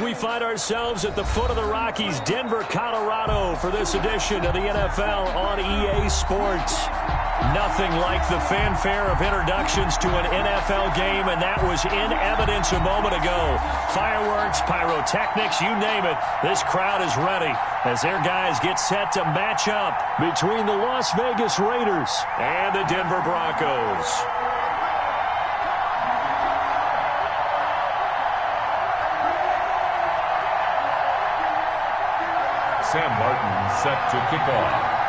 We find ourselves at the foot of the Rockies, Denver, Colorado, for this edition of the NFL on EA Sports. Nothing like the fanfare of introductions to an NFL game, and that was in evidence a moment ago. Fireworks, pyrotechnics, you name it. This crowd is ready as their guys get set to match up between the Las Vegas Raiders and the Denver Broncos. Sam Martin set to kick off.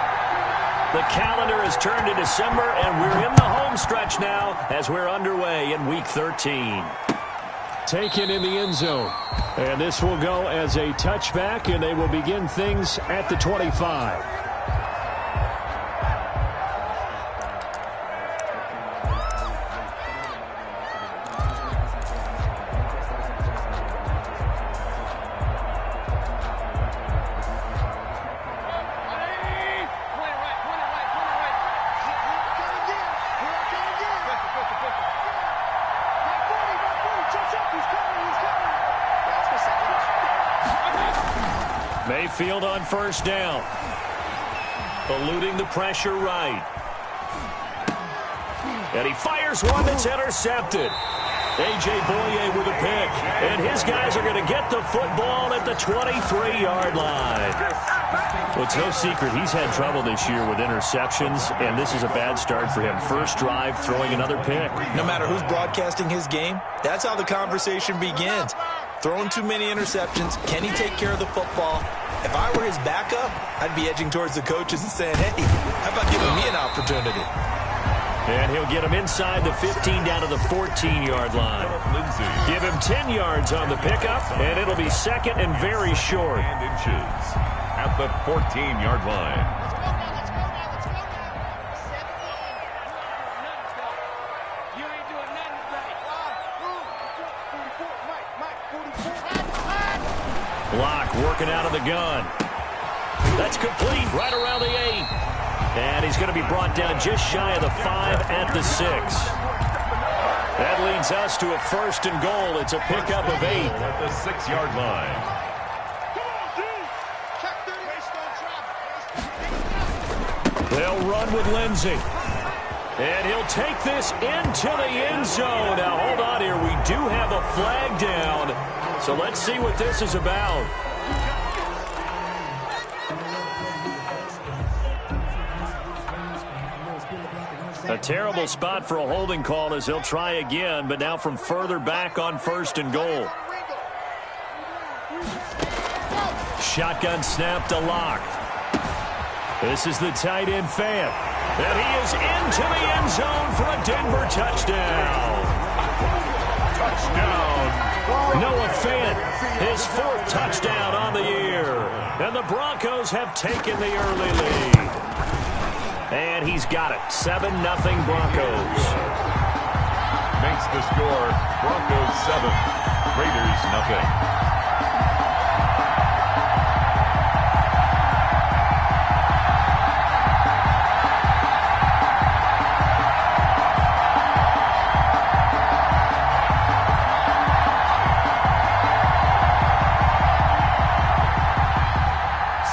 The calendar has turned to December, and we're in the home stretch now as we're underway in Week 13. Taken in the end zone. And this will go as a touchback, and they will begin things at the 25. Mayfield on first down. Eluding the pressure right. And he fires one that's intercepted. A.J. Boye with a pick. And his guys are going to get the football at the 23-yard line. Well, it's no secret he's had trouble this year with interceptions, and this is a bad start for him. First drive, throwing another pick. No matter who's broadcasting his game, that's how the conversation begins. Throwing too many interceptions. Can he take care of the football? If I were his backup, I'd be edging towards the coaches and saying, hey, how about giving me an opportunity? And he'll get him inside the 15 down to the 14-yard line. Give him 10 yards on the pickup, and it'll be second and very short. Inches at the 14-yard line. Block working out of the gun. That's complete right around the 8. And he's going to be brought down just shy of the 5 at the 6. That leads us to a first and goal. It's a pickup of 8. At the 6-yard line. They'll run with Lindsey. And he'll take this into the end zone. Now, hold on here. We do have a flag down. So let's see what this is about. A terrible spot for a holding call as they'll try again, but now from further back on first and goal. Shotgun snap to Locke. This is the tight end Fant. And he is into the end zone for a Denver touchdown. Touchdown. Noah Fant, his 4th touchdown on the year. And the Broncos have taken the early lead. And he's got it. 7-0 Broncos. Makes the score Broncos 7, Raiders nothing.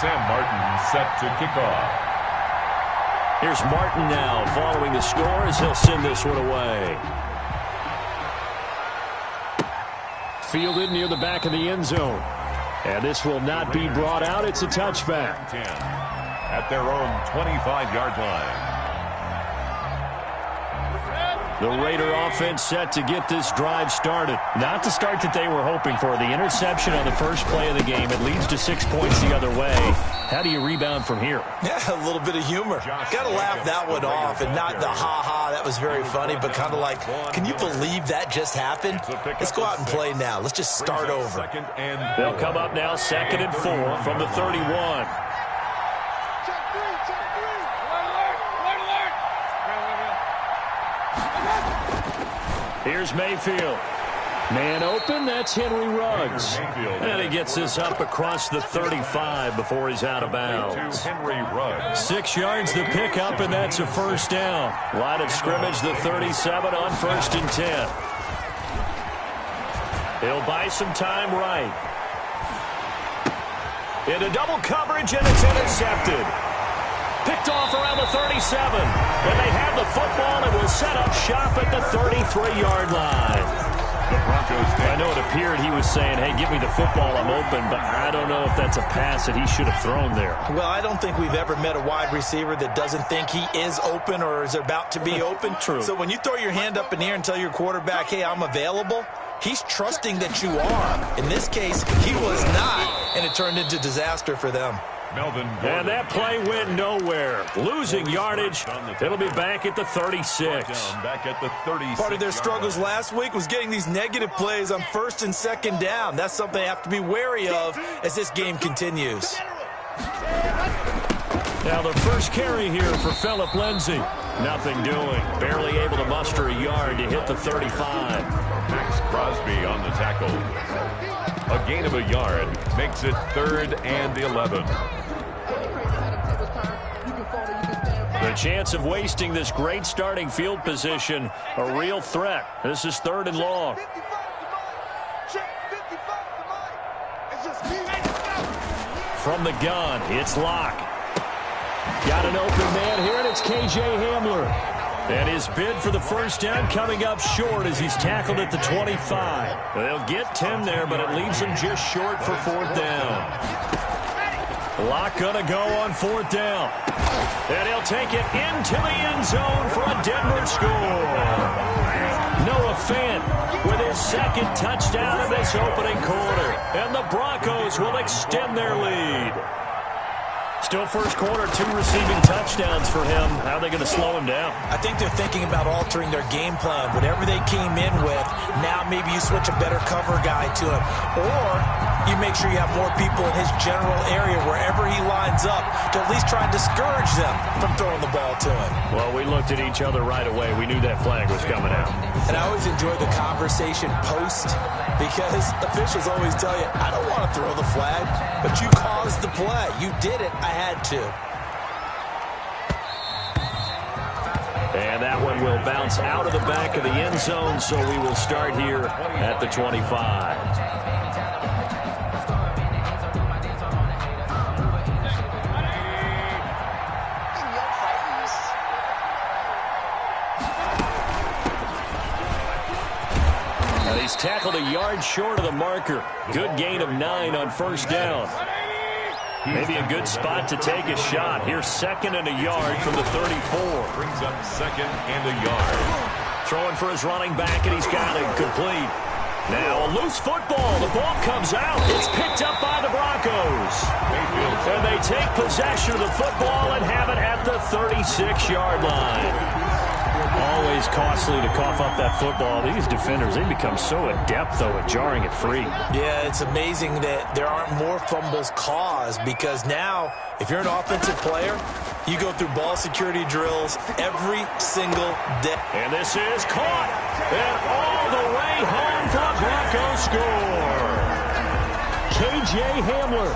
Sam Martin set to kick off. Here's Martin now following the score as he'll send this one away. Fielded near the back of the end zone. And this will not be brought out. It's a touchback. 10 at their own 25-yard line. The Raider offense set to get this drive started. Not the start that they were hoping for. The interception on the first play of the game. It leads to 6 points the other way. How do you rebound from here? Yeah, a little bit of humor. Got to laugh that one off and not the ha-ha, that was very funny, but kind of like, can you believe that just happened? Let's go out and play now. Let's just start over. They'll come up now 2nd and 4 from the 31. Here's Mayfield. Man open, that's Henry Ruggs. And he gets this up across the 35 before he's out of bounds. 6 yards the pickup, and that's a first down. Line of scrimmage, the 37 on 1st and 10. He'll buy some time right. Into double coverage, and it's intercepted. Picked off around the 37. And they have the football and will set up shop at the 33-yard line. I know it appeared he was saying, hey, give me the football, I'm open, but I don't know if that's a pass that he should have thrown there. Well, I don't think we've ever met a wide receiver that doesn't think he is open or is about to be open. True. So when you throw your hand up in the air and tell your quarterback, hey, I'm available, he's trusting that you are. In this case, he was not, and it turned into disaster for them. And that play went nowhere. Losing yardage. It'll be back at the 36. Back at the 36. Part of their struggles last week was getting these negative plays on first and second down. That's something they have to be wary of as this game continues. Now the first carry here for Phillip Lindsay. Nothing doing. Barely able to muster a yard to hit the 35. Max Crosby on the tackle. A gain of a yard makes it 3rd and 11. The chance of wasting this great starting field position, a real threat. This is 3rd and long. From the gun, it's Locke. Got an open man here, and it's K.J. Hamler. And his bid for the first down coming up short as he's tackled at the 25. They'll get 10 there, but it leaves them just short for 4th down. Locke gonna go on 4th down. And he'll take it into the end zone for a Denver score. Noah Fant with his 2nd touchdown of this opening quarter. And the Broncos will extend their lead. Still first quarter, 2 receiving touchdowns for him. How are they going to slow him down? I think they're thinking about altering their game plan. Whatever they came in with, now maybe you switch a better cover guy to him. Or you make sure you have more people in his general area wherever he lines up to at least try and discourage them from throwing the ball to him. Well, we looked at each other right away. We knew that flag was coming out. And I always enjoy the conversation post because officials always tell you, I don't want to throw the flag, but you caused the play. You did it. I had to. And that one will bounce out of the back of the end zone, so we will start here at the 25. He's tackled a yard short of the marker. Good gain of 9 on first down. Maybe a good spot to take a shot. Here's 2nd and a yard from the 34. Brings up 2nd and a yard. Throwing for his running back, and he's got it complete. Now a loose football. The ball comes out. It's picked up by the Broncos. And they take possession of the football and have it at the 36-yard line. Always costly to cough up that football. These defenders, they become so adept, though, at jarring it free. Yeah, it's amazing that there aren't more fumbles caused because now, if you're an offensive player, you go through ball security drills every single day. And this is caught. And all the way home for a Broncos score. K.J. Hamler,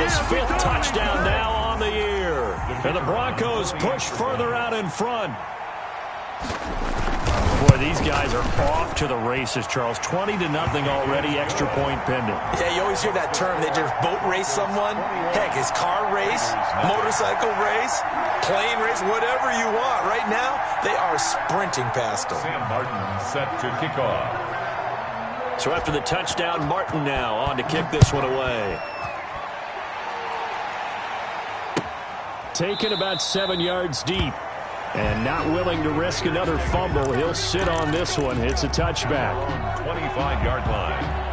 his 5th touchdown now on the year. And the Broncos push further out in front. Boy, these guys are off to the races, Charles. 20-0 already, extra point pending. Yeah, you always hear that term. They just boat race someone. Heck, it's car race, motorcycle race, plane race, whatever you want. Right now, they are sprinting past them. Sam Martin set to kick off. So after the touchdown, Martin now on to kick this one away. Taken about 7 yards deep. And not willing to risk another fumble. He'll sit on this one. It's a touchback. 25-yard line.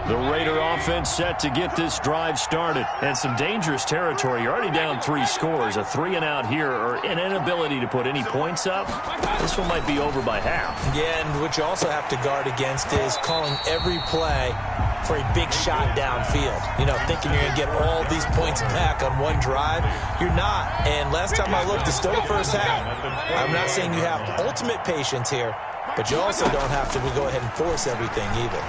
The Raider offense set to get this drive started. And some dangerous territory. You're already down 3 scores. A 3-and-out here or an inability to put any points up. This one might be over by half. Yeah, and what you also have to guard against is calling every play for a big shot downfield. You know, thinking you're going to get all these points back on one drive. You're not. And last time I looked, it's still the first half. I'm not saying you have ultimate patience here, but you also don't have to go ahead and force everything either.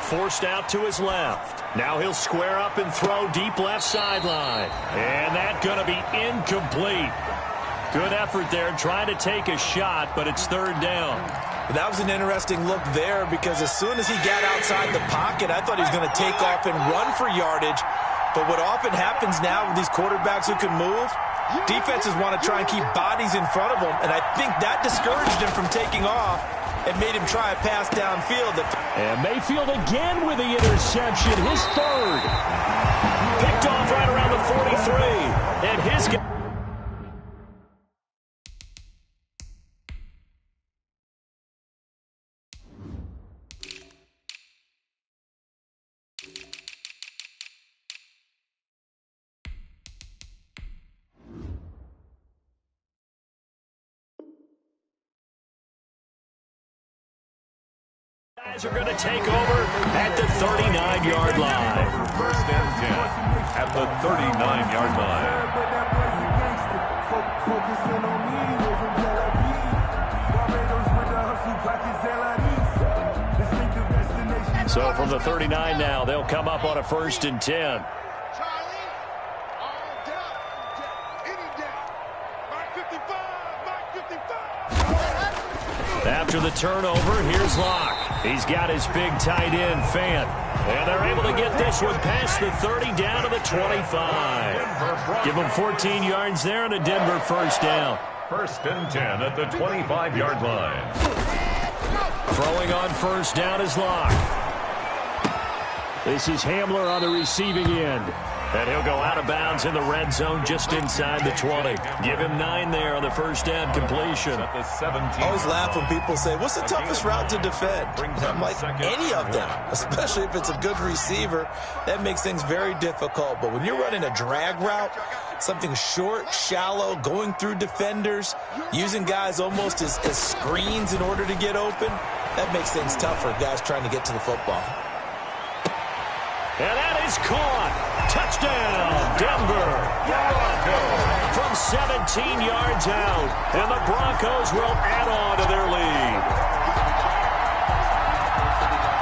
Forced out to his left. Now he'll square up and throw deep left sideline. And that's going to be incomplete. Good effort there trying to take a shot, but it's 3rd down. That was an interesting look there because as soon as he got outside the pocket, I thought he was going to take off and run for yardage. But what often happens now with these quarterbacks who can move, defenses want to try and keep bodies in front of them, and I think that discouraged him from taking off and made him try a pass downfield. And Mayfield again with the interception, his third. Picked off right around the 43. And his guy. Guys are going to take over at the 39-yard line. First and 10 at the 39-yard line. So from the 39 now, they'll come up on a 1st and 10. After the turnover, here's Locke. He's got his big tight end, Fant. And they're able to get this one past the 30 down to the 25. Give them 14 yards there and a Denver first down. 1st and 10 at the 25-yard line. Throwing on first down is Locke. This is Hamler on the receiving end. And he'll go out of bounds in the red zone just inside the 20. Give him 9 there on the first down completion. At the 17. I always laugh when people say, what's the toughest route to defend? And I'm like, any of them, especially if it's a good receiver. That makes things very difficult. But when you're running a drag route, something short, shallow, going through defenders, using guys almost as screens in order to get open, that makes things tough for guys trying to get to the football. And that is caught. Touchdown, Denver. From 17 yards out. And the Broncos will add on to their lead.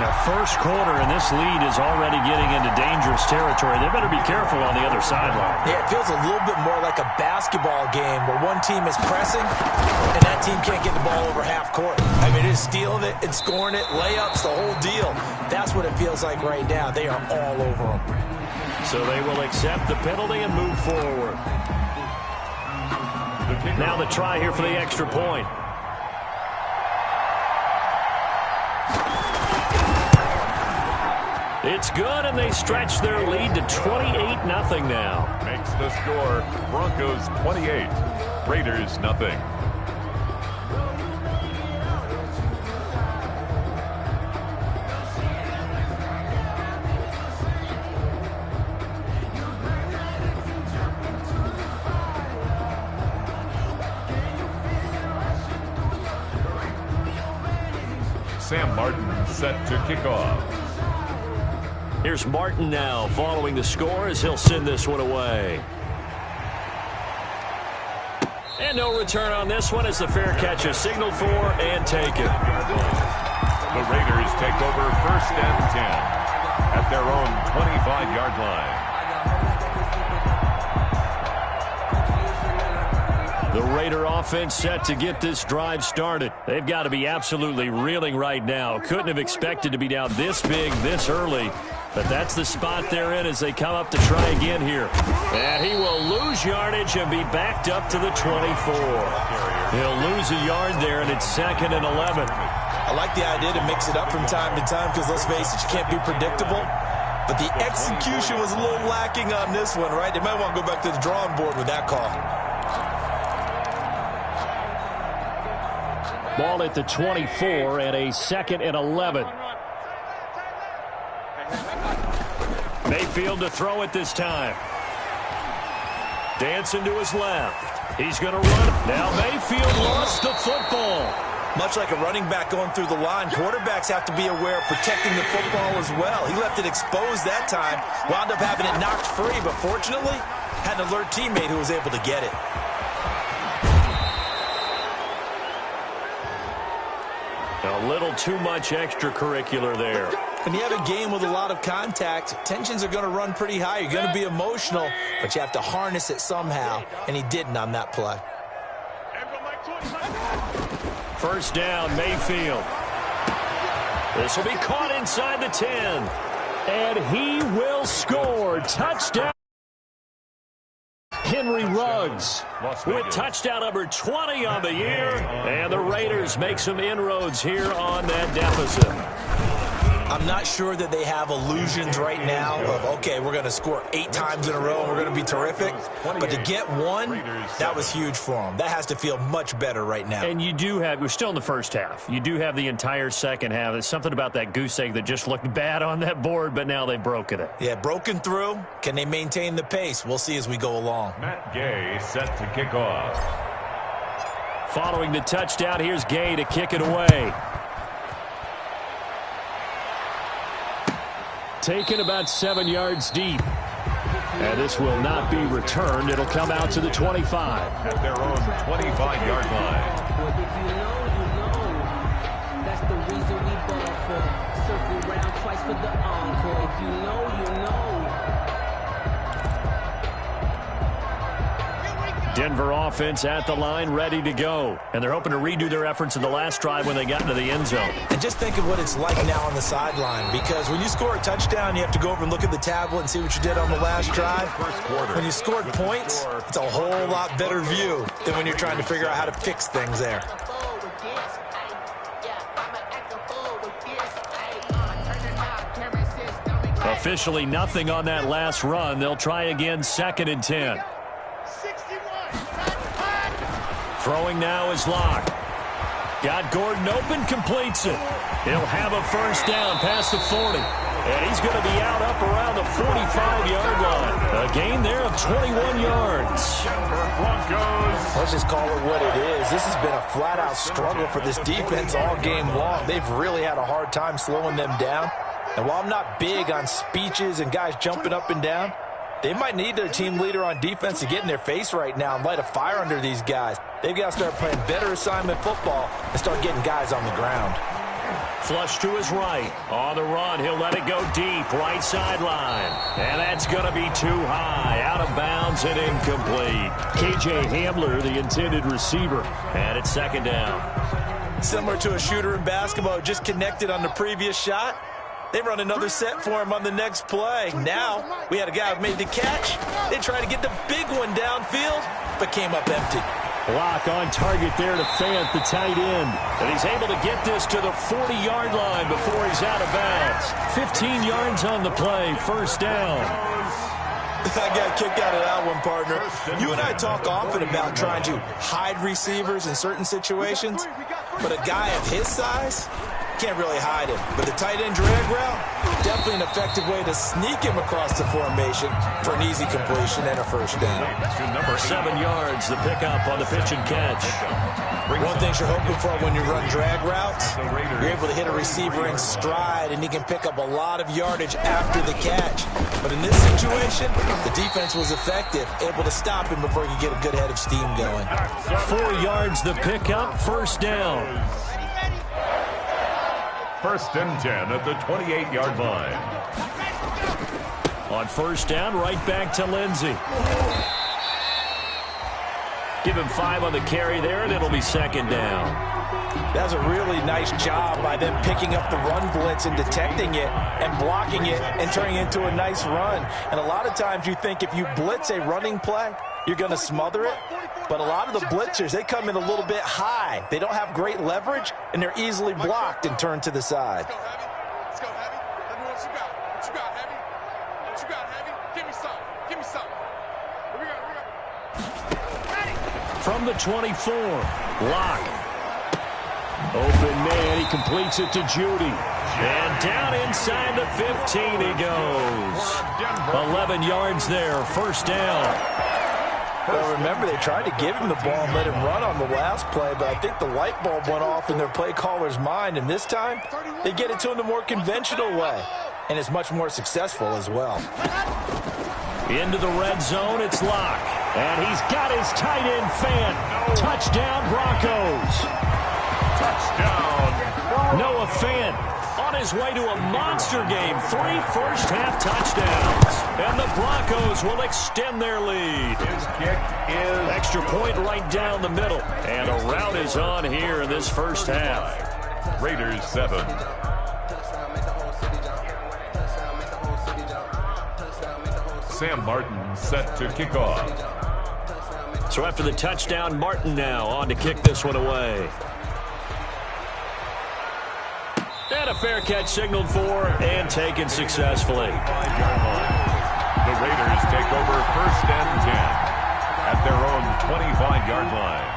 Now, first quarter, and this lead is already getting into dangerous territory. They better be careful on the other sideline. Yeah, it feels a little bit more like a basketball game where one team is pressing and that team can't get the ball over half court. I mean, it is stealing it and scoring it, layups, the whole deal. That's what it feels like right now. They are all over them. So they will accept the penalty and move forward. Now the try here for the extra point. It's good, and they stretch their lead to 28-0 now. Makes the score Broncos 28, Raiders nothing. Sam Martin set to kick off. Here's Martin now following the score as he'll send this one away. And no return on this one as the fair catch is signaled for and taken. The Raiders take over 1st and 10 at their own 25-yard line. The Raider offense set to get this drive started. They've got to be absolutely reeling right now. Couldn't have expected to be down this big, this early. But that's the spot they're in as they come up to try again here. And he will lose yardage and be backed up to the 24. He'll lose a yard there, and it's 2nd and 11. I like the idea to mix it up from time to time because, let's face it, you can't be predictable. But the execution was a little lacking on this one, right? They might want to go back to the drawing board with that call. Ball at the 24 and a 2nd and 11. Mayfield to throw it this time. Dancing to his left. He's going to run. Now Mayfield lost the football. Much like a running back going through the line, quarterbacks have to be aware of protecting the football as well. He left it exposed that time, wound up having it knocked free, but fortunately, had an alert teammate who was able to get it. A little too much extracurricular there. When you have a game with a lot of contact, tensions are going to run pretty high. You're going to be emotional, but you have to harness it somehow, and he didn't on that play. First down, Mayfield. This will be caught inside the 10. And he will score. Touchdown. Henry Ruggs With touchdown number 20 on the year. And the Raiders make some inroads here on that deficit. I'm not sure that they have illusions right now of, okay, we're going to score 8 times in a row and we're going to be terrific. But to get one, that was huge for them. That has to feel much better right now. And you do have, we're still in the first half. You do have the entire second half. There's something about that goose egg that just looked bad on that board, but now they've broken it. Yeah, broken through. Can they maintain the pace? We'll see as we go along. Matt Gay set to kick off. Following the touchdown, here's Gay to kick it away. Taken about 7 yards deep. And this will not be returned. It'll come out to the 25. At their own 25-yard line. Well, if you know, you know. That's the reason we ball for. Circle round twice for the encore. If you know, you know. Denver offense at the line, ready to go. And they're hoping to redo their efforts in the last drive when they got into the end zone. And just think of what it's like now on the sideline, because when you score a touchdown, you have to go over and look at the tablet and see what you did on the last drive. When you scored points, it's a whole lot better view than when you're trying to figure out how to fix things there. Officially nothing on that last run. They'll try again, 2nd and 10. Throwing now is Locke. Got Gordon open, completes it. He'll have a first down past the 40. And he's going to be out up around the 45-yard line. A gain there of 21 yards. Let's just call it what it is. This has been a flat-out struggle for this defense all game long. They've really had a hard time slowing them down. And while I'm not big on speeches and guys jumping up and down, they might need their team leader on defense to get in their face right now and light a fire under these guys. They've got to start playing better assignment football and start getting guys on the ground. Flush to his right. On the run, he'll let it go deep, right sideline. And that's going to be too high. Out of bounds and incomplete. KJ Hamler, the intended receiver. And it's 2nd down. Similar to a shooter in basketball, just connected on the previous shot. They run another set for him on the next play. Now, we had a guy who made the catch. They tried to get the big one downfield, but came up empty. Lock on target there to Fant, the tight end. And he's able to get this to the 40-yard line before he's out of bounds. 15 yards on the play, first down. I got a kick out of that one, partner. You and I talk often about trying to hide receivers in certain situations, but a guy of his size can't really hide him. But the tight end drag route, definitely an effective way to sneak him across the formation for an easy completion and a first down. 7 yards, the pickup on the pitch and catch. One thing you're hoping for when you run drag routes, you're able to hit a receiver in stride and he can pick up a lot of yardage after the catch. But in this situation, the defense was effective, able to stop him before he could get a good head of steam going. 4 yards, the pickup, first down. 1st and 10 at the 28-yard line. On first down, right back to Lindsey. Give him 5 on the carry there, and it'll be 2nd down. That's a really nice job by them picking up the run blitz and detecting it and blocking it and turning it into a nice run. And a lot of times you think if you blitz a running play, you're going to smother it. But a lot of the blitzers, they come in a little bit high. They don't have great leverage, and they're easily blocked and turned to the side. Let's go, Heavy. Let me know what you got. What you got, Heavy? What you got, Heavy? Give me some. Give me some. Here we go. From the 24, Locke. Open man, he completes it to Judy. And down inside the 15 he goes. 11 yards there, first down. Well, remember, they tried to give him the ball and let him run on the last play, but I think the light bulb went off in their play caller's mind, and this time, they get it to him the more conventional way, and it's much more successful as well. Into the red zone, it's Locke. And he's got his tight end Fant. Touchdown, Broncos. Touchdown. Noah Fant on his way to a monster game. 3 first-half touchdowns. And the Broncos will extend their lead. His kick is Extra point right down the middle. And a rout is on here in this first half. Raiders 7. Sam Martin set to kick off. So after the touchdown, Martin now on to kick this one away. And a fair catch signaled for and taken successfully. 5-yard line. The Raiders take over 1st and 10 at their own 25-yard line.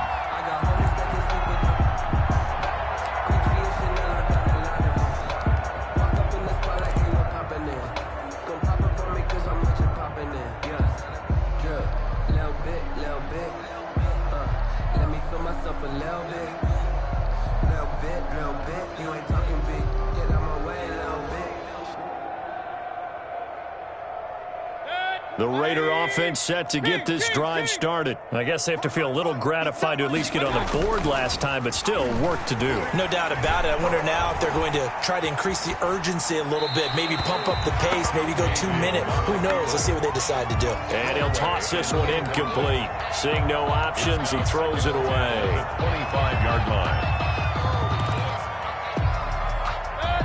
The Raider offense set to get this drive started. I guess they have to feel a little gratified to at least get on the board last time, but still work to do. No doubt about it. I wonder now if they're going to try to increase the urgency a little bit, maybe pump up the pace, maybe go 2-minute. Who knows? Let's see what they decide to do. And he'll toss this one incomplete. Seeing no options, he throws it away. 25-yard line.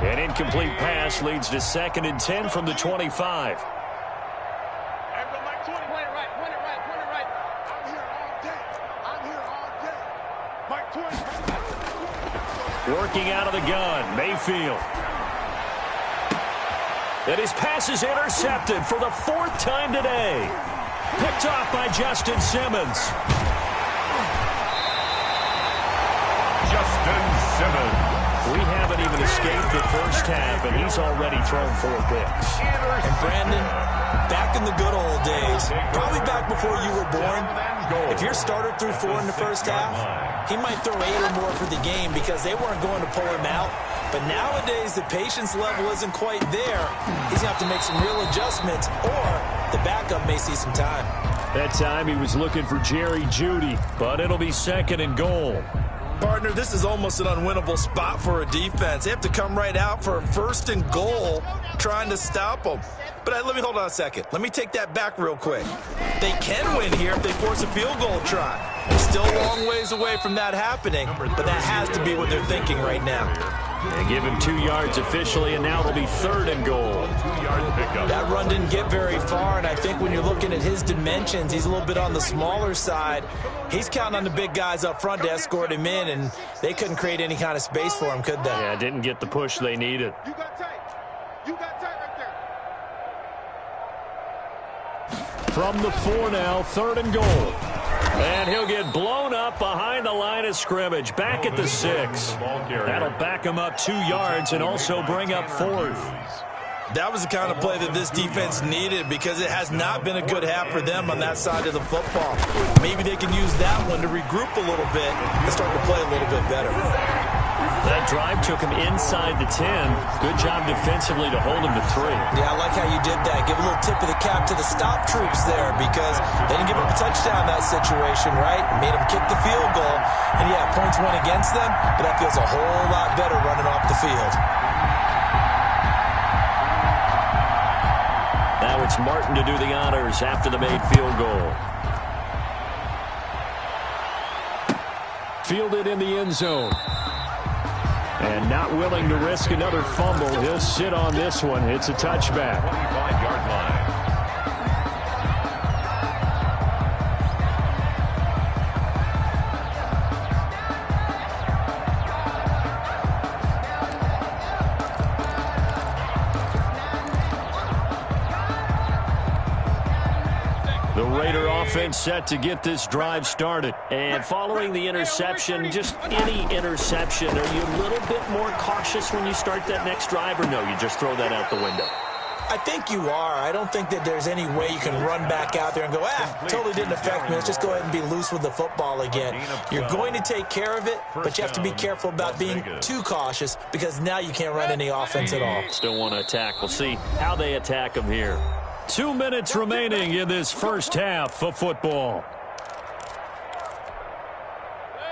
An incomplete pass leads to 2nd and 10 from the 25. Working out of the gun, Mayfield. And his pass is intercepted for the 4th time today. Picked off by Justin Simmons. Justin Simmons. We haven't even escaped the first half, and he's already thrown 4 picks. And Brandon, back in the good old days, probably back before you were born, if your starter threw 4 in the first half, he might throw 8 or more for the game because they weren't going to pull him out. But nowadays, the patience level isn't quite there. He's going to have to make some real adjustments, or the backup may see some time. That time he was looking for Jerry Jeudy, but it'll be 2nd and goal. Partner, this is almost an unwinnable spot for a defense. They have to come right out for a 1st and goal trying to stop them. But let me hold on a second. Let me take that back real quick. They can win here if they force a field goal try. They're still a long ways away from that happening, but that has to be what they're thinking right now. They give him 2 yards officially, and now it'll be 3rd and goal. 2-yard pickup. That run didn't get very far, and I think when you're looking at his dimensions, he's a little bit on the smaller side. He's counting on the big guys up front to escort him in, and they couldn't create any kind of space for him, could they? Yeah, didn't get the push they needed. You got tight. You got tight right there. From the 4 now, 3rd and goal. And he'll get blown up behind the line of scrimmage. Back at the 6. That'll back him up 2 yards and also bring up 4th. That was the kind of play that this defense needed because it has not been a good half for them on that side of the football. Maybe they can use that one to regroup a little bit and start to play a little bit better. That drive took him inside the 10. Good job defensively to hold him to 3. Yeah, I like how you did that. Give a little tip of the cap to the stop troops there because they didn't give up a touchdown in that situation, right? Made them kick the field goal. And, yeah, points went against them, but that feels a whole lot better running off the field. Now it's Martin to do the honors after the made field goal. Fielded in the end zone. And not willing to risk another fumble. He'll sit on this one. It's a touchback. 25-yard line. The Raider offense set to get this drive started. And following the interception, just any interception, are you a little bit more cautious when you start that next drive, or no, you just throw that out the window? I think you are. I don't think that there's any way you can run back out there and go, totally didn't affect me. Let's just go ahead and be loose with the football again. You're going to take care of it, but you have to be careful about being too cautious because now you can't run any offense at all. Still want to attack. We'll see how they attack them here. 2 minutes remaining in this first half of football.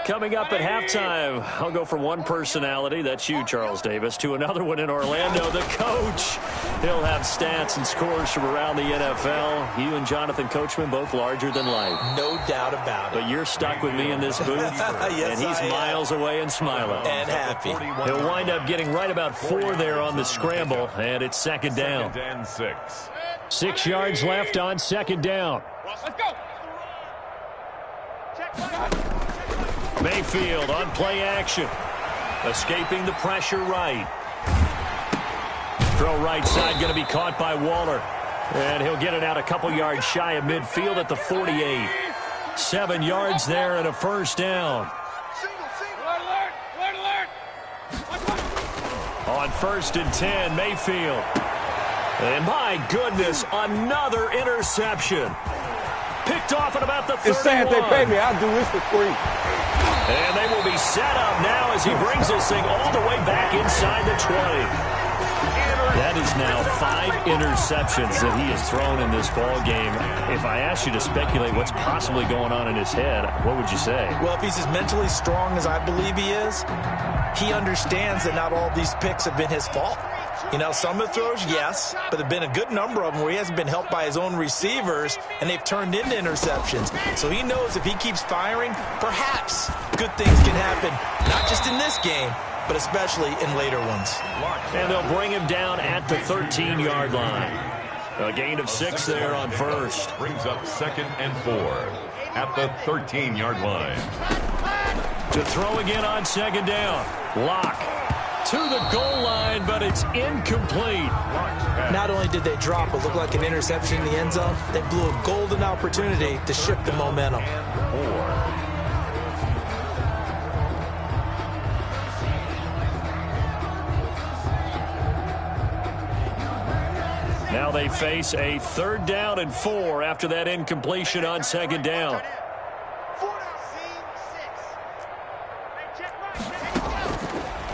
Coming up at halftime, I'll go from one personality, that's you, Charles Davis, to another one in Orlando, the coach. He'll have stats and scores from around the NFL. You and Jonathan Coachman, both larger than life. No doubt about it. But you're stuck with me in this booth, yes, and he's miles away and smiling. And happy. He'll wind up getting right about 4 there on the scramble, and it's second down. 6. 6 yards left on second down. Let's go. Mayfield on play action. Escaping the pressure right. Throw right side going to be caught by Waller. And he'll get it out a couple yards shy of midfield at the 48. 7 yards there and a first down. On 1st and 10, Mayfield. And my goodness, another interception. Picked off at about the 31. It's saying they pay me. I'll do this for free. And they will be set up now as he brings this thing all the way back inside the 20. That is now 5 interceptions that he has thrown in this ball game. If I asked you to speculate what's possibly going on in his head, what would you say? Well, if he's as mentally strong as I believe he is, he understands that not all these picks have been his fault. You know, some of the throws, yes, but there have been a good number of them where he hasn't been helped by his own receivers, and they've turned into interceptions. So he knows if he keeps firing, perhaps good things can happen, not just in this game, but especially in later ones. And they'll bring him down at the 13-yard line. A gain of 6 there on first. Brings up 2nd and 4 at the 13-yard line. To throw again on second down. Lock to the goal line, but it's incomplete. Not only did they drop what looked like an interception in the end zone, they blew a golden opportunity to shift the momentum. 4. Now they face a 3rd down and 4 after that incompletion on second down.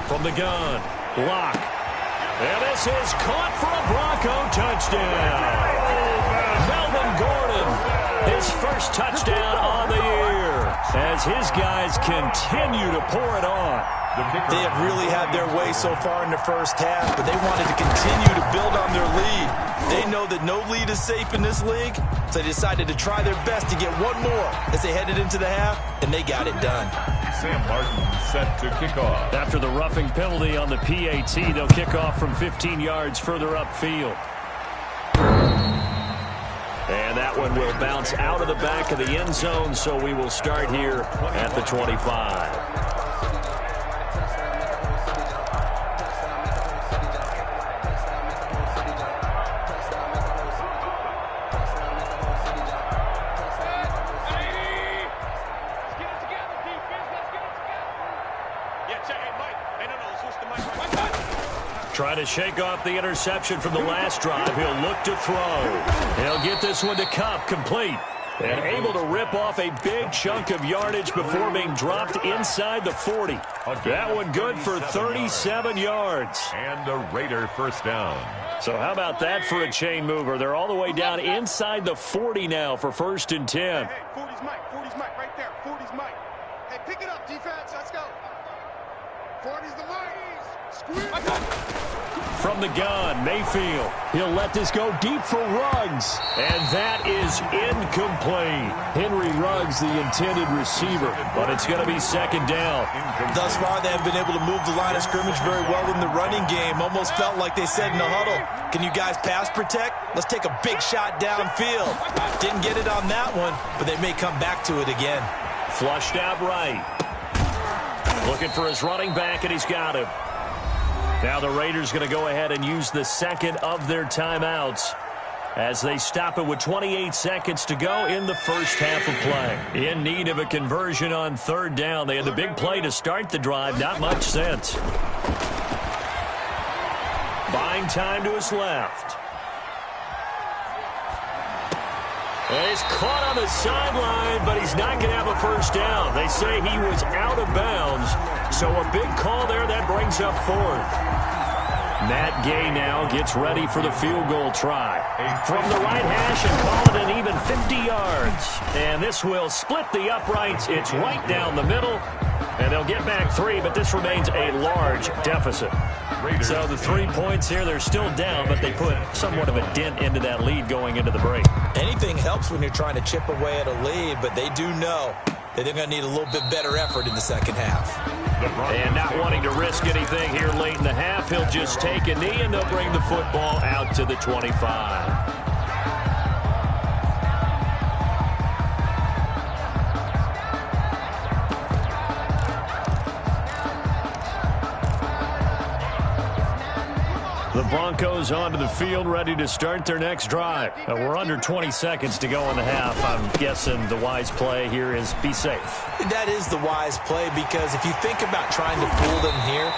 From the gun, Lock. And this is caught for a Bronco touchdown. Melvin Gordon, his first touchdown on the year, as his guys continue to pour it on. They have really had their way so far in the first half, but they wanted to continue to build on their lead. They know that no lead is safe in this league, so they decided to try their best to get one more as they headed into the half, and they got it done. Sam Martin set to kick off. After the roughing penalty on the PAT, they'll kick off from 15 yards further upfield. And that one will bounce out of the back of the end zone, so we will start here at the 25. Trying to shake off the interception from the last drive. He'll look to throw. He'll get this one to Cup, complete. And able to rip off a big chunk of yardage before being dropped inside the 40. That one good for 37 yards. And a Raider first down. So how about that for a chain mover? They're all the way down inside the 40 now for 1st and 10. Hey, 40's Mike, right there. 40's Mike. Hey, pick it up, defense. Let's go. 40's the Mike. From the gun, Mayfield. He'll let this go deep for Ruggs. And that is incomplete. Henry Ruggs, the intended receiver. But it's going to be second down. Thus far, they have been able to move the line of scrimmage very well in the running game. Almost felt like they said in the huddle, can you guys pass protect? Let's take a big shot downfield. Didn't get it on that one, but they may come back to it again. Flushed out right. Looking for his running back, and he's got him. Now the Raiders going to go ahead and use the second of their timeouts as they stop it with 28 seconds to go in the first half of play. In need of a conversion on 3rd down. They had the big play to start the drive. Not much sense. Buying time to his left. And he's caught on the sideline, but he's not going to have a first down. They say he was out of bounds, so a big call there that brings up 4th. Matt Gay now gets ready for the field goal try. From the right hash and call it an even 50 yards. And this will split the uprights. It's right down the middle. And they'll get back 3, but this remains a large deficit. So the 3 points here, they're still down, but they put somewhat of a dent into that lead going into the break. Anything helps when you're trying to chip away at a lead, but they do know that they're going to need a little bit better effort in the second half. And not wanting to risk anything here late in the half, he'll just take a knee, and they'll bring the football out to the 25. The Broncos onto the field, ready to start their next drive. We're under 20 seconds to go in the half. I'm guessing the wise play here is be safe. That is the wise play, because if you think about trying to fool them here,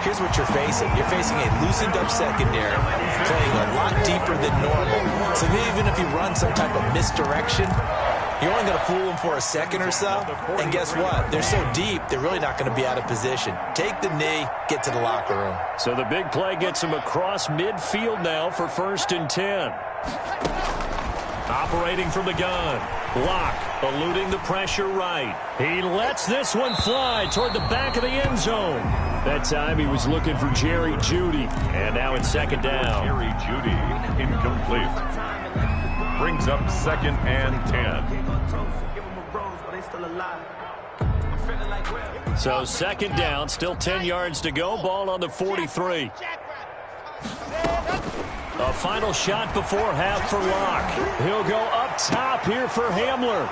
here's what you're facing. You're facing a loosened up secondary, playing a lot deeper than normal. So even if you run some type of misdirection, you're only going to fool them for a second or so. And guess what? They're so deep, they're really not going to be out of position. Take the knee, get to the locker room. So the big play gets him across midfield now for 1st and 10. Operating from the gun. Locke eluding the pressure right. He lets this one fly toward the back of the end zone. That time he was looking for Jerry Jeudy. And now it's 2nd down. Jerry Jeudy incomplete. Brings up 2nd and 10. So 2nd down, still 10 yards to go. Ball on the 43. A final shot before half for Locke. He'll go up top here for Hamler.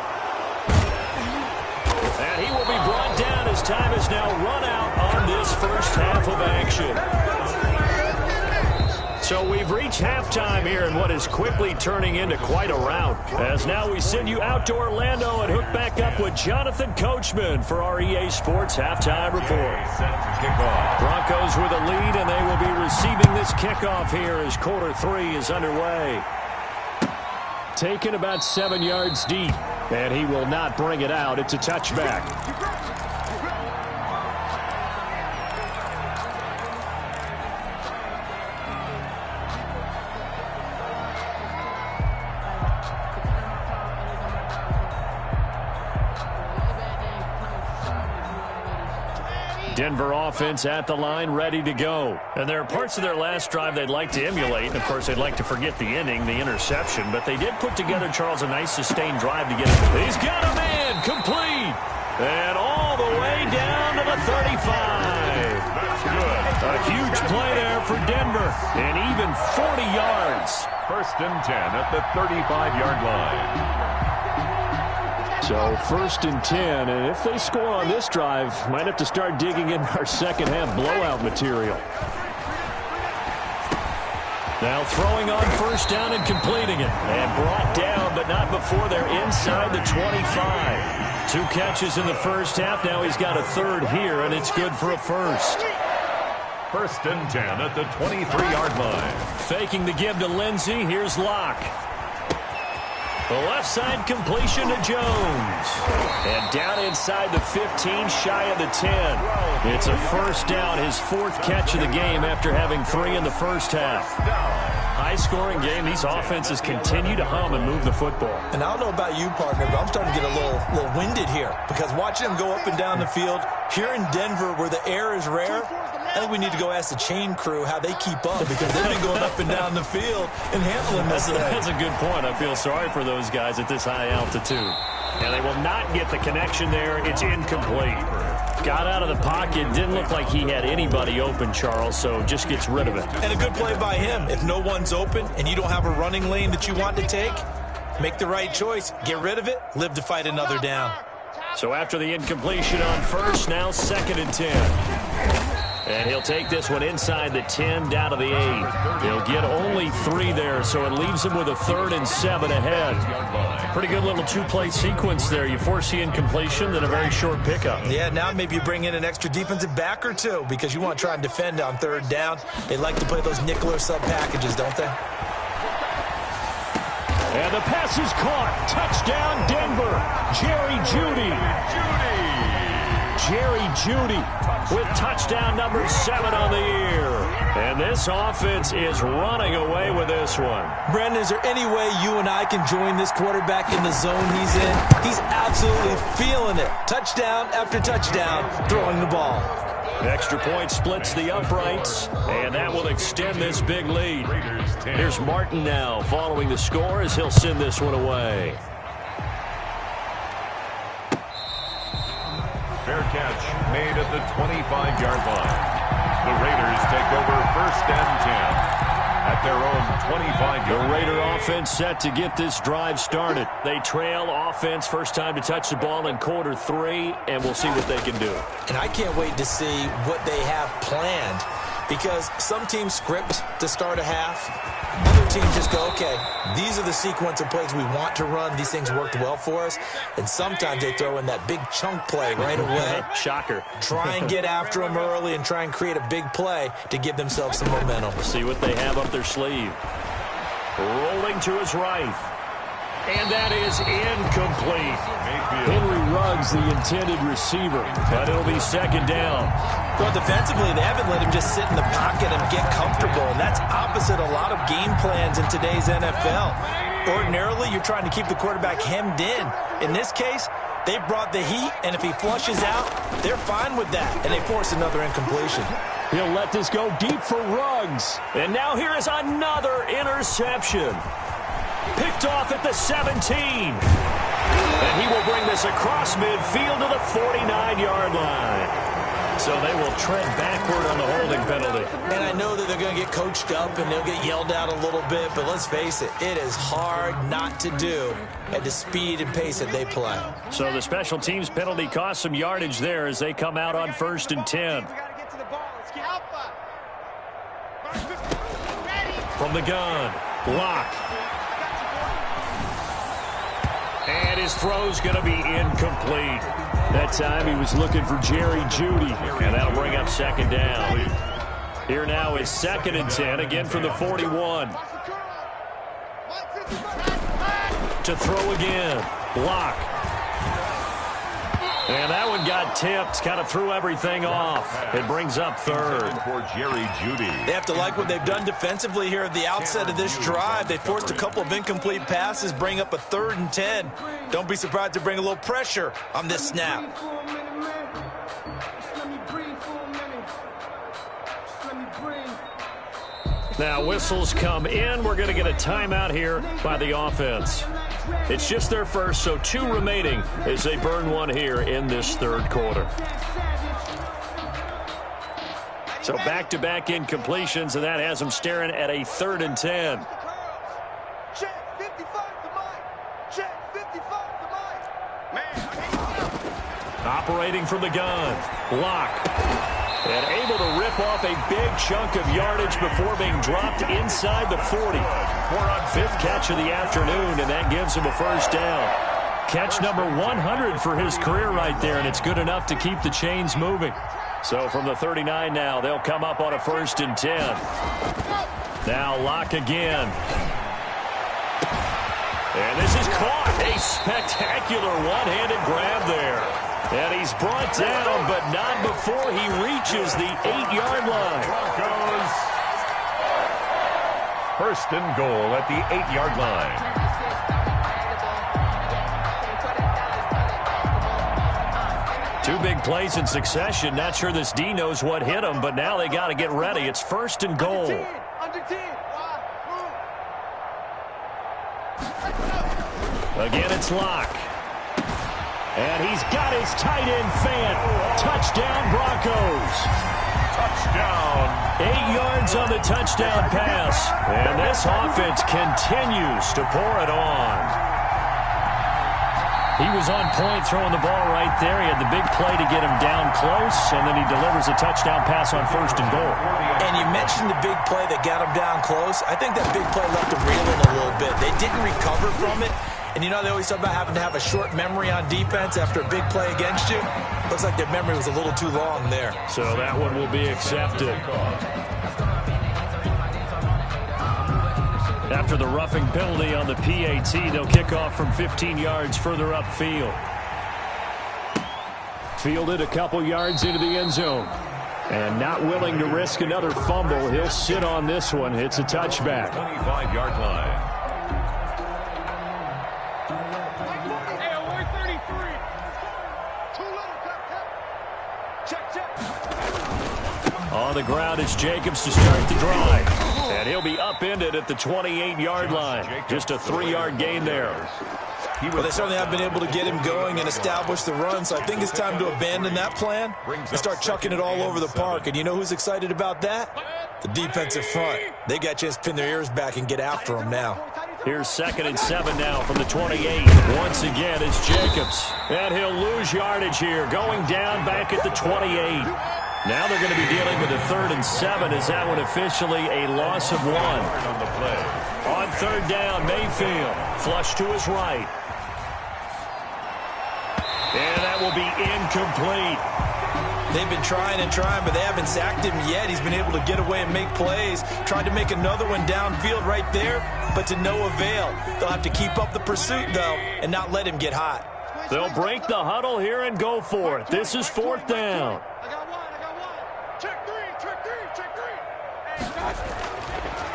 And he will be brought down as time is now run out on this first half of action. So we've reached halftime here in what is quickly turning into quite a rout. As now we send you out to Orlando and hook back up with Jonathan Coachman for our EA Sports Halftime Report. Broncos with a lead, and they will be receiving this kickoff here as quarter 3 is underway. Taken about 7 yards deep, and he will not bring it out. It's a touchback. Denver offense at the line, ready to go. And there are parts of their last drive they'd like to emulate. Of course, they'd like to forget the inning, the interception. But they did put together, Charles, a nice sustained drive to get it. He's got a man, complete. And all the way down to the 35. That's good. A huge play there for Denver. And even 40 yards. 1st and 10 at the 35-yard line. So 1st and 10, and if they score on this drive, might have to start digging in our second half blowout material. Now throwing on 1st down and completing it. And brought down, but not before they're inside the 25. 2 catches in the first half. Now he's got a 3rd here, and it's good for a 1st. 1st and 10 at the 23-yard line. Faking the give to Lindsey. Here's Locke. The left side completion to Jones. And down inside the 15, shy of the 10. It's a 1st down, his 4th catch of the game after having 3 in the first half. High-scoring game. These offenses continue to hum and move the football. And I don't know about you, partner, but I'm starting to get a little winded here, because watching them go up and down the field here in Denver where the air is rare, I think we need to go ask the chain crew how they keep up, because they've been going up and down the field and handling this thing. That's a good point. I feel sorry for those guys at this high altitude. And they will not get the connection there. It's incomplete. Got out of the pocket. Didn't look like he had anybody open, Charles, so just gets rid of it. And a good play by him. If no one's open and you don't have a running lane that you want to take, make the right choice. Get rid of it. Live to fight another down. So after the incompletion on 1st, now 2nd and 10. And he'll take this one inside the 10, down to the 8. He'll get only 3 there, so it leaves him with a 3rd and 7 ahead. Pretty good little 2-play sequence there. You force the incompletion, then a very short pickup. Yeah, now maybe you bring in an extra defensive back or 2, because you want to try and defend on 3rd down. They like to play those nickel or sub packages, don't they? And the pass is caught. Touchdown, Denver. Jerry Jeudy. Jerry Jeudy with touchdown number 7 on the year. And this offense is running away with this one. Brendan, is there any way you and I can join this quarterback in the zone he's in? He's absolutely feeling it. Touchdown after touchdown, throwing the ball. Extra point splits the uprights, and that will extend this big lead. Here's Martin now following the score as he'll send this one away. Fair catch made at the 25-yard line. The Raiders take over 1st and 10 at their own 25-yard line. The Raider offense set to get this drive started. They trail offense first time to touch the ball in quarter 3, and we'll see what they can do. And I can't wait to see what they have planned, because some teams script to start a half. Other teams just go, okay, these are the sequence of plays we want to run. These things worked well for us. And sometimes they throw in that big chunk play right away. Shocker. Try and get after them early and try and create a big play to give themselves some momentum. See what they have up their sleeve. Rolling to his right. And that is incomplete. Henry Ruggs, the intended receiver, but it'll be 2nd down. Well, defensively, they haven't let him just sit in the pocket and get comfortable, and that's opposite a lot of game plans in today's NFL. Ordinarily, you're trying to keep the quarterback hemmed in. In this case, they brought the heat, and if he flushes out, they're fine with that, and they force another incompletion. He'll let this go deep for Ruggs. And now here is another interception. Picked off at the 17. And he will bring this across midfield to the 49-yard line. So they will tread backward on the holding penalty. And I know that they're going to get coached up and they'll get yelled at a little bit, but let's face it, it is hard not to do at the speed and pace that they play. So the special teams penalty cost some yardage there as they come out on 1st and 10. From the gun, block. And his throw's going to be incomplete. That time he was looking for Jerry Jeudy, and that'll bring up 2nd down. Here now is 2nd and 10, again from the 41. To throw again, block. And that one got tipped, kind of threw everything off. It brings up 3rd. For Jerry Jeudy. They have to like what they've done defensively here at the outset of this drive. They forced a couple of incomplete passes, bring up a 3rd and 10. Don't be surprised to bring a little pressure on this snap. Now whistles come in. We're going to get a timeout here by the offense. It's just their first, so 2 remaining as they burn one here in this 3rd quarter. So back-to-back incompletions, and that has them staring at a 3rd and 10. Operating from the gun. Lock. And able to rip off a big chunk of yardage before being dropped inside the 40. 5th catch of the afternoon, and that gives him a 1st down. Catch number 100 for his career right there, and it's good enough to keep the chains moving. So from the 39 now, they'll come up on a 1st and 10. Now Lock again. And this is caught. A spectacular one-handed grab there. And he's brought down, but not before he reaches the 8-yard line. Broncos. 1st and goal at the 8-yard line. 2 big plays in succession. Not sure this D knows what hit him, but now they got to get ready. It's 1st and goal. Again, it's Lock. And he's got his tight end fan. Touchdown, Broncos. Touchdown. 8 yards on the touchdown pass. And this offense continues to pour it on. He was on point throwing the ball right there. He had the big play to get him down close, and then he delivers a touchdown pass on 1st and goal. And you mentioned the big play that got him down close. I think that big play left him reeling a little bit. They didn't recover from it. And you know, they always talk about having to have a short memory on defense after a big play against you. Looks like their memory was a little too long there. So that one will be accepted. After the roughing penalty on the PAT, they'll kick off from 15 yards further upfield. Fielded a couple yards into the end zone. And not willing to risk another fumble. He'll sit on this one. It's a touchback. 25-yard line. On the ground, it's Jacobs to start the drive. And he'll be upended at the 28-yard line. Just a 3-yard gain there. Well, they certainly have been able to get him going and establish the run, so I think it's time to abandon that plan and start chucking it all over the park. And you know who's excited about that? The defensive front. They got a chance to pin their ears back and get after him now. Here's 2nd and 7 now from the 28. Once again, it's Jacobs. And he'll lose yardage here, going down back at the 28. Now they're going to be dealing with a 3rd and 7. Is that one officially a loss of 1? On 3rd down, Mayfield. Flush to his right. And that will be incomplete. They've been trying and trying, but they haven't sacked him yet. He's been able to get away and make plays. Tried to make another one downfield right there, but to no avail. They'll have to keep up the pursuit, though, and not let him get hot. They'll break the huddle here and go for it. This is 4th down.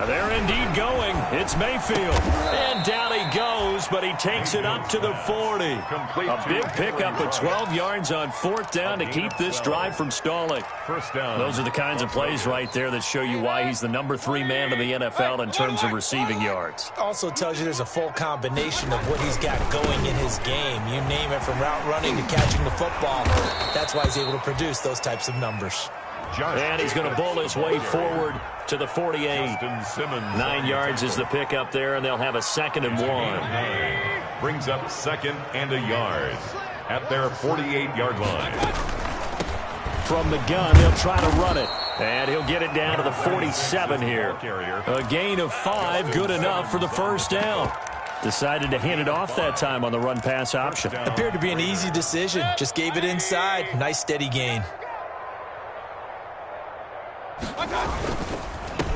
They're indeed going. It's Mayfield. And down he goes, but he takes it up to the 40. A big pickup of 12 yards on 4th down to keep this drive from stalling. First down. Those are the kinds of plays right there that show you why he's the number 3 man in the NFL in terms of receiving yards. Also tells you there's a full combination of what he's got going in his game. You name it, from route running to catching the football. That's why he's able to produce those types of numbers. And he's going to bull his way forward to the 48. 9 yards is the pickup there, and they'll have a 2nd and 1. Brings up 2nd and a yard at their 48-yard line. From the gun, they'll try to run it. And he'll get it down to the 47 here. A gain of 5, good enough for the 1st down. Decided to hand it off that time on the run-pass option. Appeared to be an easy decision. Just gave it inside. Nice steady gain.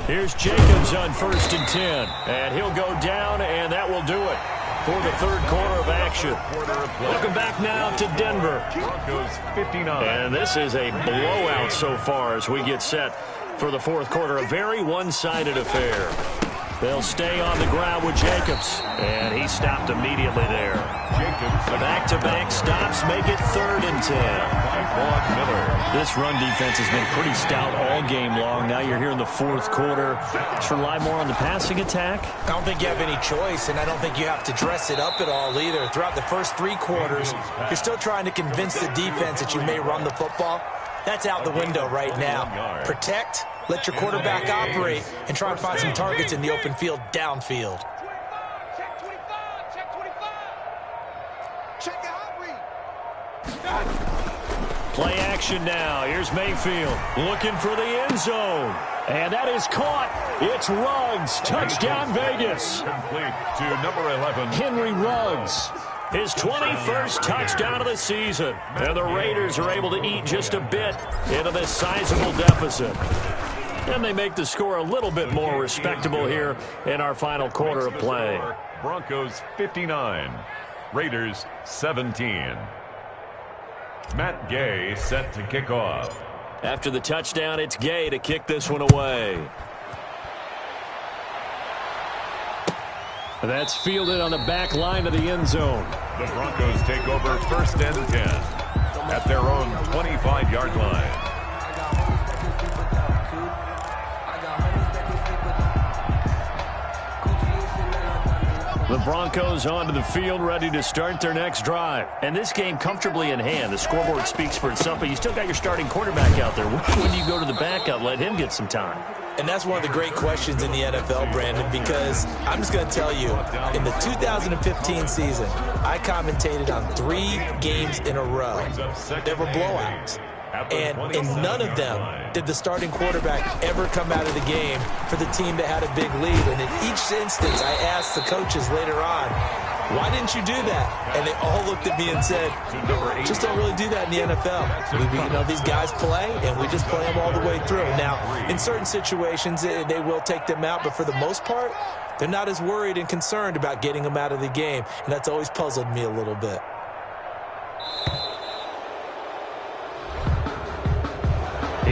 Here's Jacobs on 1st and 10. And he'll go down, and that will do it for the 3rd quarter of action. Welcome back now to Denver. Broncos 59. And this is a blowout so far as we get set for the 4th quarter. A very one-sided affair. They'll stay on the ground with Jacobs. And he stopped immediately there. Jacobs. Back-to-back stops make it 3rd and 10. This run defense has been pretty stout all game long. Now you're here in the 4th quarter. Let's rely more on the passing attack. I don't think you have any choice, and I don't think you have to dress it up at all either. Throughout the first 3 quarters, you're still trying to convince the defense that you may run the football. That's out the window right now. Protect, let your quarterback operate, and try and find some targets in the open field downfield. Check 25, check 25. Check the hot read. Play action now. Here's Mayfield looking for the end zone. And that is caught. It's Ruggs. Touchdown, Vegas. Complete to number 11. Henry Ruggs. His 21st touchdown of the season. And the Raiders are able to eat just a bit into this sizable deficit. And they make the score a little bit more respectable here in our final quarter of play. Broncos 59. Raiders 17. Matt Gay set to kick off. After the touchdown, it's Gay to kick this one away. That's fielded on the back line of the end zone. The Broncos take over 1st and 10 at their own 25-yard line. The Broncos onto the field, ready to start their next drive. And this game comfortably in hand. The scoreboard speaks for itself, but you still got your starting quarterback out there. When do you go to the backup, let him get some time? And that's one of the great questions in the NFL, Brandon, because I'm just going to tell you, in the 2015 season, I commentated on 3 games in a row. There were blowouts. And in none of them did the starting quarterback ever come out of the game for the team that had a big lead. And in each instance, I asked the coaches later on, why didn't you do that? And they all looked at me and said, just don't really do that in the NFL. You know, these guys play, and we just play them all the way through. Now, in certain situations, they will take them out, but for the most part, they're not as worried and concerned about getting them out of the game. And that's always puzzled me a little bit.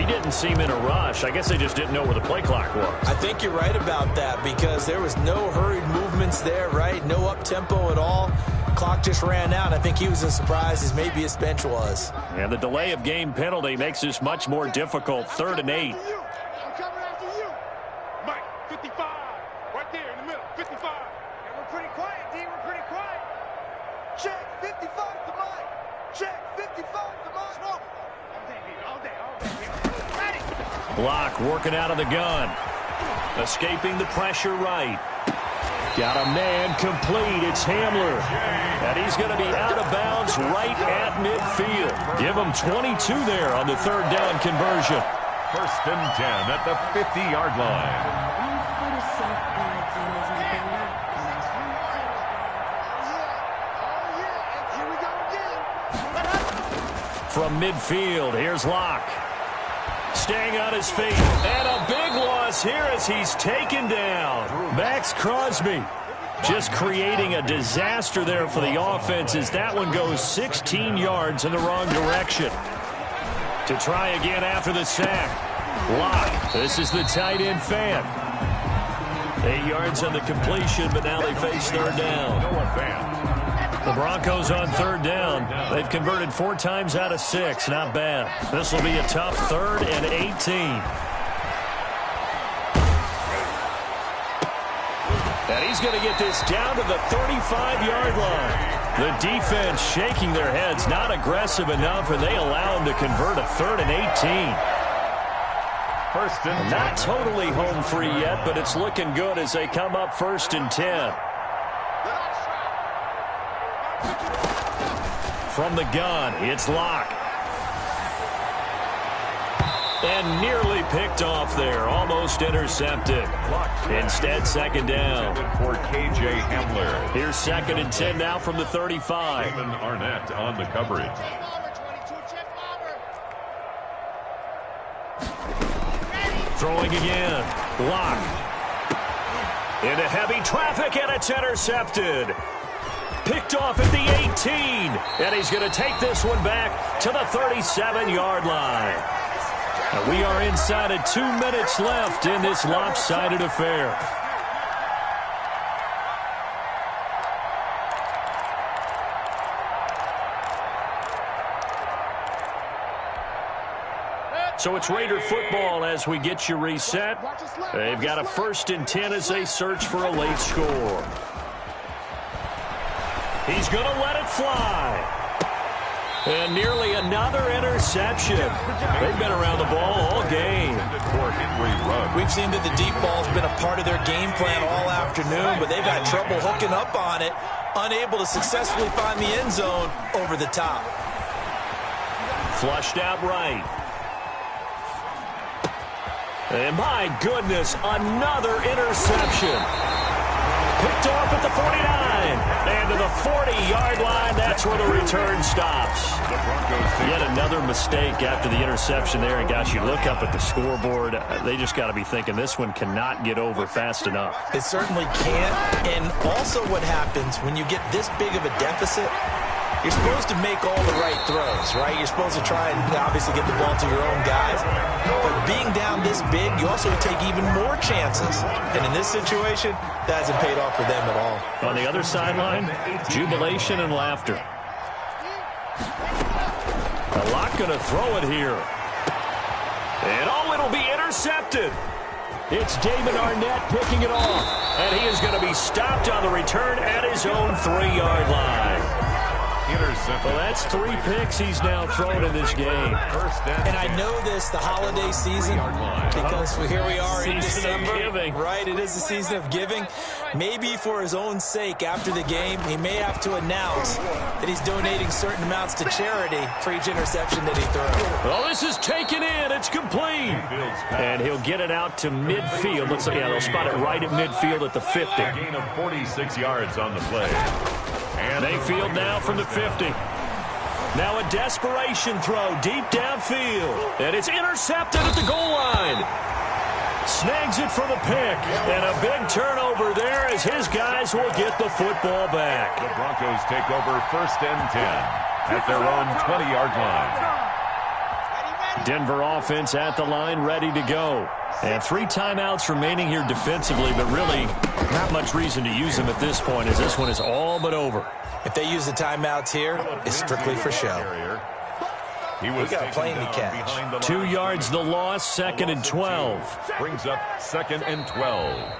didn't seem in a rush. I guess they just didn't know where the play clock was. I think you're right about that because there was no hurried movements there, right? No up-tempo at all. Clock just ran out. I think he was as surprised as maybe his bench was. And the delay of game penalty makes this much more difficult. 3rd and 8. I'm coming after you. Mike, 55. Right there in the middle, 55. And we're pretty quiet, D. We're pretty quiet. Check, 55 to Mike. Check, 55 to Mike. Smoke. All day. Ready. Block working out of the gun. Escaping the pressure right. Got a man complete. It's Hamler. And he's going to be out of bounds right at midfield. Give him 22 there on the 3rd down conversion. 1st and 10 at the 50-yard line. Here we go again. From midfield, here's Locke. Staying on his feet. And a big loss here as he's taken down. Max Crosby just creating a disaster there for the offense as that one goes 16 yards in the wrong direction. To try again after the sack. Locke, this is the tight end fan. 8 yards on the completion, but now they face 3rd down. The Broncos on 3rd down. They've converted 4 times out of 6. Not bad. This will be a tough 3rd and 18. And he's going to get this down to the 35-yard line. The defense shaking their heads, not aggressive enough, and they allow him to convert a 3rd and 18. 1st and 10. Not totally home free yet, but it's looking good as they come up 1st and 10. From the gun, it's Locke. And nearly picked off there. Almost intercepted. Instead, 2nd down. For K.J. Hamler. Here's 2nd and 10 now from the 35. Damon Arnett on the coverage. Throwing again. Locke. Into heavy traffic, and it's intercepted. Picked off at the 18. And he's going to take this one back to the 37-yard line. And we are inside of 2 minutes left in this lopsided affair. So it's Raider football as we get you reset. They've got a 1st and 10 as they search for a late score. He's going to let it fly. And nearly another interception. They've been around the ball all game. We've seen that the deep ball's been a part of their game plan all afternoon, but they've had trouble hooking up on it, unable to successfully find the end zone over the top. Flushed out right. And my goodness, another interception. Picked off at the 49. And to the 40-yard line, that's where the return stops. Yet another mistake after the interception there. And, gosh, you look up at the scoreboard, they just got to be thinking this one cannot get over fast enough. It certainly can't. And also what happens when you get this big of a deficit, you're supposed to make all the right throws, right? You're supposed to try and obviously get the ball to your own guys. But being down this big, you also take even more chances. And in this situation, that hasn't paid off for them at all. On the other sideline, jubilation and laughter. A lot going to throw it here. And it'll be intercepted. It's Damon Arnett picking it off. And he is going to be stopped on the return at his own 3-yard line. Well, that's 3 picks he's now thrown in this game. And I know this, the holiday season, because here we are in December. Right, it is the season of giving. Maybe for his own sake, after the game, he may have to announce that he's donating certain amounts to charity for each interception that he throws. Well, this is taken in. It's complete. And he'll get it out to midfield. Looks like, yeah, they'll spot it right at midfield at the 50. Gain of 46 yards on the play. And they field now from the 50. Now a desperation throw deep downfield. And it's intercepted at the goal line. Snags it for the pick. And a big turnover there as his guys will get the football back. The Broncos take over 1st and 10 at their own 20-yard line. Denver offense at the line, ready to go. And 3 timeouts remaining here defensively, but really not much reason to use them at this point, as this one is all but over. If they use the timeouts here, it's strictly for show. We got a plane to catch. 2 yards the loss, 2nd and 12. Brings up 2nd and 12.